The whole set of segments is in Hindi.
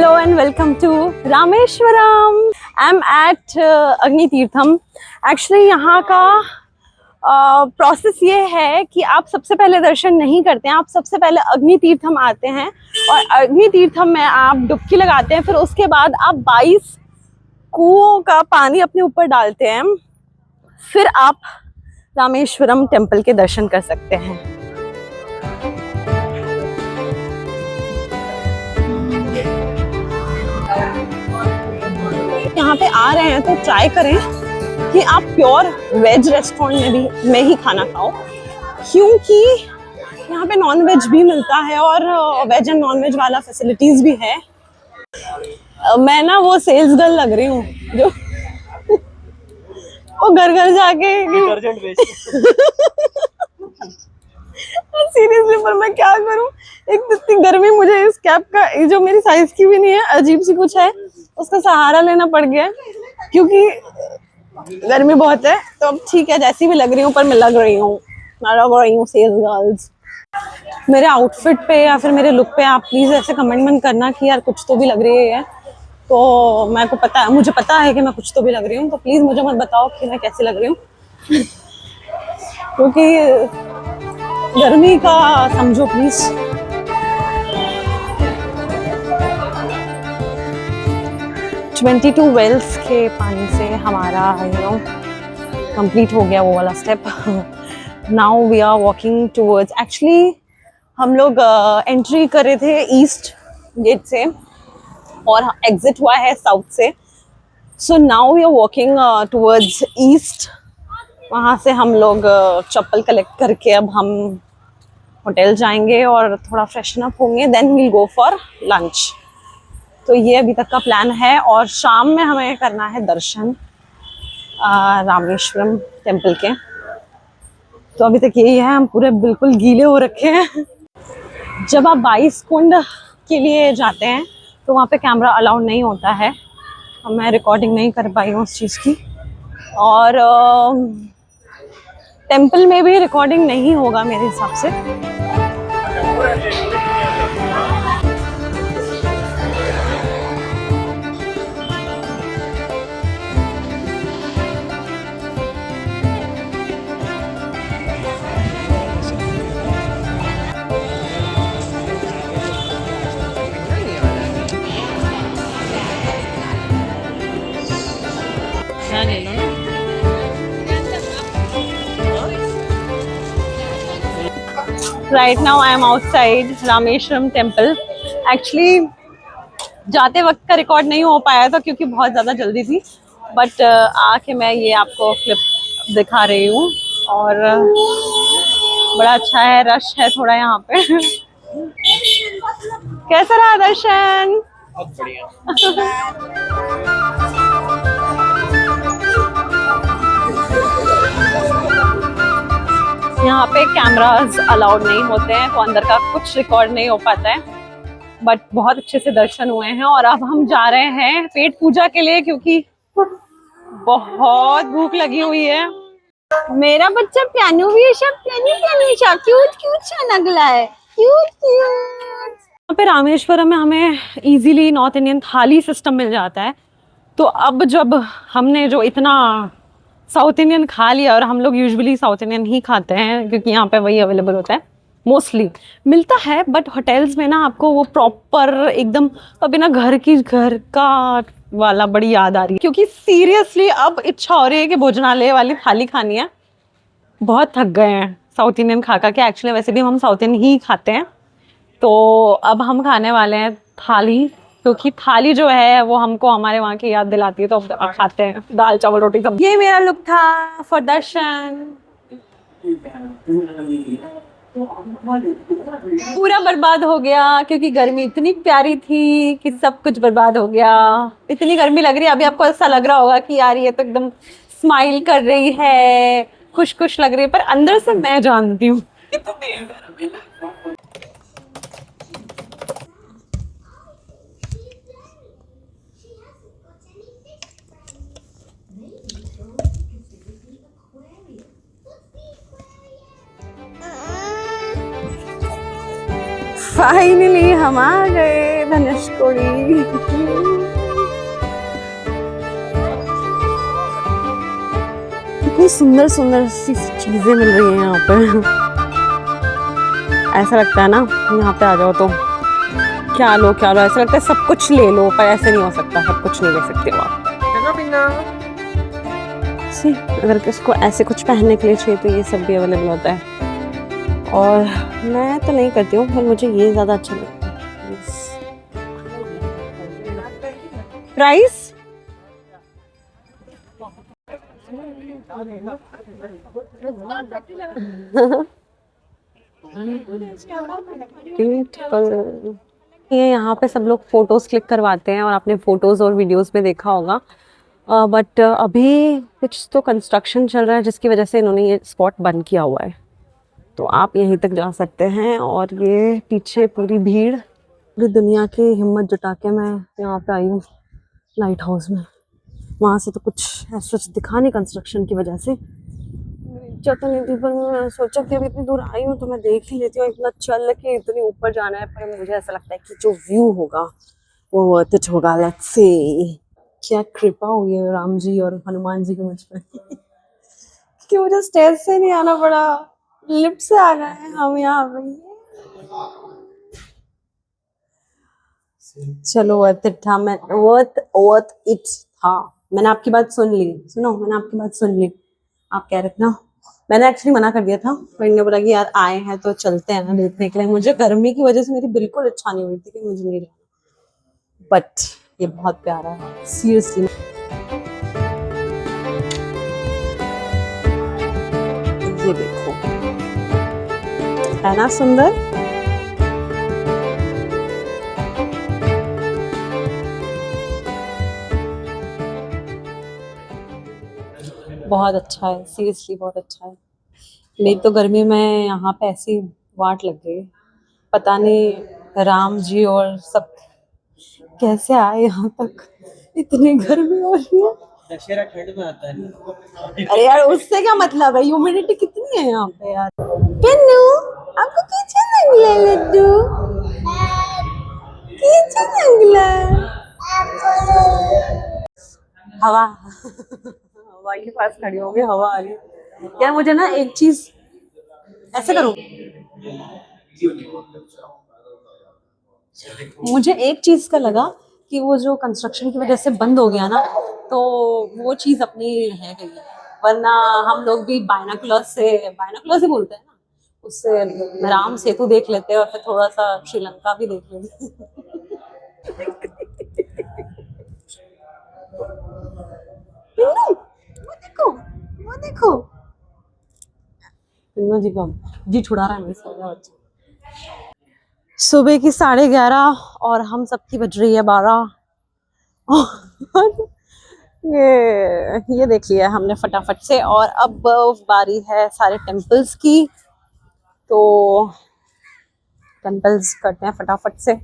Hello and welcome to Rameshwaram. I'm at अग्नि तीर्थम. Actually यहाँ का प्रोसेस ये है कि आप सबसे पहले दर्शन नहीं करते हैं, आप सबसे पहले अग्नि तीर्थम आते हैं और अग्नि तीर्थम में आप डुबकी लगाते हैं. फिर उसके बाद आप 22 कुओं का पानी अपने ऊपर डालते हैं. फिर आप रामेश्वरम टेम्पल के दर्शन कर सकते हैं. यहाँ पे आ रहे हैं तो ट्राई करें कि आप प्योर वेज रेस्टोरेंट में ही खाना खाओ, क्योंकि यहाँ पे नॉन वेज भी मिलता है और वेज एंड नॉन वेज वाला फैसिलिटीज भी है. मैं ना वो सेल्स गर्ल लग रही हूँ जो वो घर घर जाके सीरियसली, पर मैं क्या करूँ. एक इतनी गर्मी, मुझे इस कैप का जो मेरी साइज की भी नहीं है, अजीब सी कुछ है, उसका सहारा लेना पड़ गया क्योंकि गर्मी बहुत है. तो अब ठीक है, जैसी भी लग रही हूँ, पर मैं लग रही हूँ सेल्स गर्ल्स. मेरे आउटफिट पे या फिर मेरे लुक पे आप प्लीज ऐसे कमेंट करना कि यार कुछ तो भी लग रही है. तो मुझे पता है कि मैं कुछ तो भी लग रही हूँ, तो प्लीज मुझे मत बताओ कि मैं कैसी लग रही हूँ क्योंकि गर्मी का समझो प्लीज. $22 वेल्स के पानी से हमारा कंप्लीट हो गया वो वाला step. Now we are walking towards, actually हम लोग एंट्री कर रहे थे ईस्ट गेट से और एग्जिट हुआ है साउथ से. So now we are walking towards east. वहाँ से हम लोग चप्पल कलेक्ट करके अब हम होटल जाएंगे और थोड़ा फ्रेशन अप होंगे, then we'll go for lunch. तो ये अभी तक का प्लान है और शाम में हमें करना है दर्शन रामेश्वरम टेम्पल के. तो अभी तक यही है, हम पूरे बिल्कुल गीले हो रखे हैं. जब आप 22 कुंड के लिए जाते हैं तो वहाँ पे कैमरा अलाउड नहीं होता है. मैं रिकॉर्डिंग नहीं कर पाई हूँ उस चीज़ की, और टेम्पल में भी रिकॉर्डिंग नहीं होगा मेरे हिसाब से. Right now I am outside Rameshwaram temple. Actually जाते वक्त का रिकॉर्ड नहीं हो पाया था क्योंकि बहुत ज़्यादा जल्दी थी, बट आके मैं ये आपको क्लिप दिखा रही हूँ और बड़ा अच्छा है. रश है थोड़ा यहाँ पे. कैसा रहा दर्शन? बहुत बढ़िया. यहाँ पे कैमरास अलाउड नहीं होते हैं तो अंदर का कुछ रिकॉर्ड नहीं हो पाता है, बट बहुत अच्छे से दर्शन हुए हैं. और अब हम जा रहे हैं पेट पूजा के लिए क्योंकि बहुत भूख लगी हुई है. मेरा बच्चा प्यानू भी है, सब प्यानू क्यूट सा नगला है, क्यूट. यहाँ पे रामेश्वरम में हमें इजीली नॉर्थ इंडियन थाली सिस्टम मिल जाता है. तो अब जब हमने जो इतना साउथ इंडियन खा लिया, और हम लोग यूजुअली साउथ इंडियन ही खाते हैं क्योंकि यहाँ पे वही अवेलेबल होता है, मोस्टली मिलता है. बट होटल्स में ना आपको वो प्रॉपर एकदम अभी ना घर का वाला बड़ी याद आ रही है क्योंकि सीरियसली अब इच्छा हो रही है कि भोजनालय वाली थाली खानी है. बहुत थक गए हैं साउथ इंडियन खा के. एक्चुअली वैसे भी हम साउथ इंडियन ही खाते हैं, तो अब हम खाने वाले हैं थाली, क्योंकि थाली जो है वो हमको हमारे वहाँ की याद दिलाती है. तो अब खाते हैं दाल चावल रोटी सब. ये मेरा लुक था फॉर दर्शन. पूरा बर्बाद हो गया क्योंकि गर्मी इतनी प्यारी थी कि सब कुछ बर्बाद हो गया. इतनी गर्मी लग रही है. अभी आपको ऐसा लग रहा होगा कि यार ये तो एकदम स्माइल कर रही है, खुश लग रही है, पर अंदर से मैं जानती हूँ फाइनली हम आ गए धनुषकोडी। कितनी सुंदर सुंदर सी चीजें मिल रही हैं यहाँ पे। ऐसा लगता है ना यहाँ पे आ जाओ तो क्या लो ऐसा लगता है सब कुछ ले लो, पर ऐसे नहीं हो सकता, सब कुछ नहीं ले सकते हो आप। अगर किसको ऐसे कुछ पहनने के लिए चाहिए तो ये सब भी अवेलेबल होता है, और मैं तो नहीं करती हूँ, पर मुझे ये ज़्यादा अच्छा लगता है। प्राइस ये यहाँ पे सब लोग फोटोज क्लिक करवाते हैं, और आपने फोटोज और वीडियोस में देखा होगा। बट अभी कुछ तो कंस्ट्रक्शन चल रहा है जिसकी वजह से इन्होंने ये स्पॉट बंद किया हुआ है, तो आप यहीं तक जा सकते हैं। और ये पीछे पूरी भीड़, पूरी दुनिया की हिम्मत जुटा के मैं यहाँ पे आई हूँ लाइट हाउस में। वहाँ से तो कुछ ऐसा दिखा नहीं कंस्ट्रक्शन की वजह से, तो नहीं थी, पर मैं सोचा कि अभी इतनी दूर आई हूँ तो मैं देख ही लेती हूँ। इतना चल के इतनी ऊपर जाना है, पर मुझे ऐसा लगता है कि जो व्यू होगा वो वर्थ इट होगा। लेट्स सी क्या कृपा हुई है राम जी और हनुमान जी के मुझ पर कि मुझे स्टेज से नहीं आना पड़ा, लिफ्ट से आ गए हम यहाँ पे। चलो वर्थ इट था, मैं वर्थ इट था। मैंने आपकी बात सुन ली, सुनो, मैंने आपकी बात सुन ली। आप कह रहे थे ना, मैंने एक्चुअली मना कर दिया था, मैंने बोला कि यार आए हैं तो चलते हैं ना देखने के लिए। मुझे गर्मी की वजह से मेरी बिल्कुल इच्छा नहीं हुई थी कि मुझे नहीं रहना, बट ये बहुत प्यारा है सीरियसली। ये देखो, है ना सुंदर? बहुत अच्छा है, सीरियसली बहुत अच्छा है। मेरी तो गर्मी में यहाँ पे ऐसी वाट लग गई, पता नहीं राम जी और सब कैसे आए यहाँ तक, इतनी गर्मी हो रही है। दशहरा ठंड में आता है। अरे यार उससे क्या मतलब है, ह्यूमिडिटी कितनी है यहाँ पे यार। पिन्नू आपको कैसा लगला लड्डू, कैसा लगला? हवा हवा के पास खड़ी होगी, हवा आ रही है यार। मुझे ना एक चीज ऐसे करो, मुझे एक चीज का लगा कि वो जो कंस्ट्रक्शन की वजह से बंद हो गया ना, तो वो चीज अपनी रह गई है, वरना हम लोग भी बायनाकुलर्स से बोलते हैं ना, उससे राम सेतु देख लेते हैं और फिर थोड़ा सा श्रीलंका भी देख लेते। वो देखो, वो देखो, जी का जी छुड़ा रहा है मेरे से बच्चा। सुबह की 11:30 और हम सबकी बज रही है 12। ये देख लिया हमने फटाफट से, और अब बारी है सारे टेम्पल्स की, तो टेम्पल्स करते हैं फटाफट से,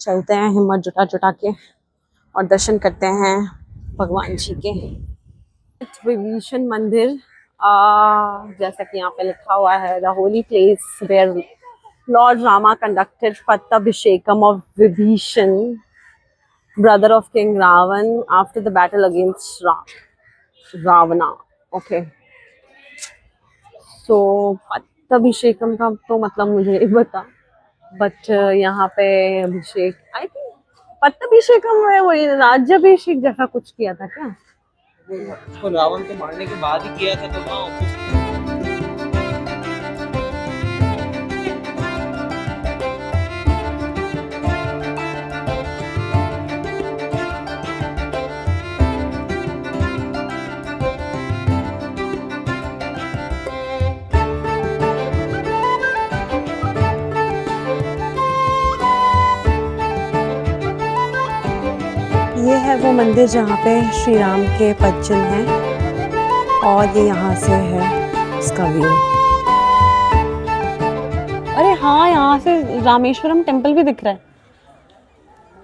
चलते हैं हिम्मत जुटा जुटा के और दर्शन करते हैं भगवान जी के। विभीषण मंदिर, जैसा कि यहाँ पे लिखा हुआ है, the holy place where Lord Rama conducted Pattabhishekam of Vibhishan, brother of King Ravan, after the battle against Ravana. Okay. So Pattabhishekam का तो मतलब मुझे नहीं पता, बट यहाँ पे अभिषेक, आई थिंक पट्टाभिषेकम में वही राज्याभिषेक जैसा कुछ किया था क्या? उसको रावण को मारने के बाद ही किया था, तो ये है वो मंदिर जहाँ पे श्री राम के पदचिन्ह हैं, और ये यहाँ से है इसका व्यू। अरे हाँ, यहाँ से रामेश्वरम टेम्पल भी दिख रहा है,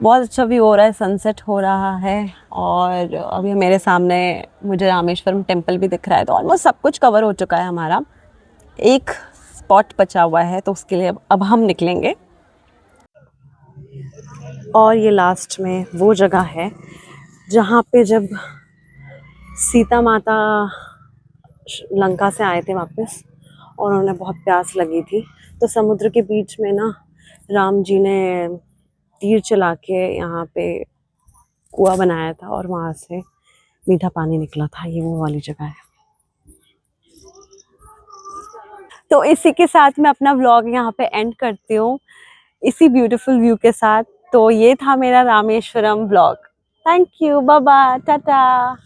बहुत अच्छा व्यू हो रहा है, सनसेट हो रहा है, और अभी मेरे सामने मुझे रामेश्वरम टेम्पल भी दिख रहा है। तो ऑलमोस्ट सब कुछ कवर हो चुका है हमारा, एक स्पॉट बचा हुआ है, तो उसके लिए अब हम निकलेंगे। और ये लास्ट में वो जगह है जहाँ पे जब सीता माता लंका से आए थे वापस और उन्हें बहुत प्यास लगी थी, तो समुद्र के बीच में ना राम जी ने तीर चला के यहाँ पे कुआं बनाया था और वहाँ से मीठा पानी निकला था। ये वो वाली जगह है। तो इसी के साथ मैं अपना व्लॉग यहाँ पे एंड करती हूँ, इसी ब्यूटीफुल व्यू के साथ। तो ये था मेरा Rameswaram vlog. Thank you, bye bye, Tata.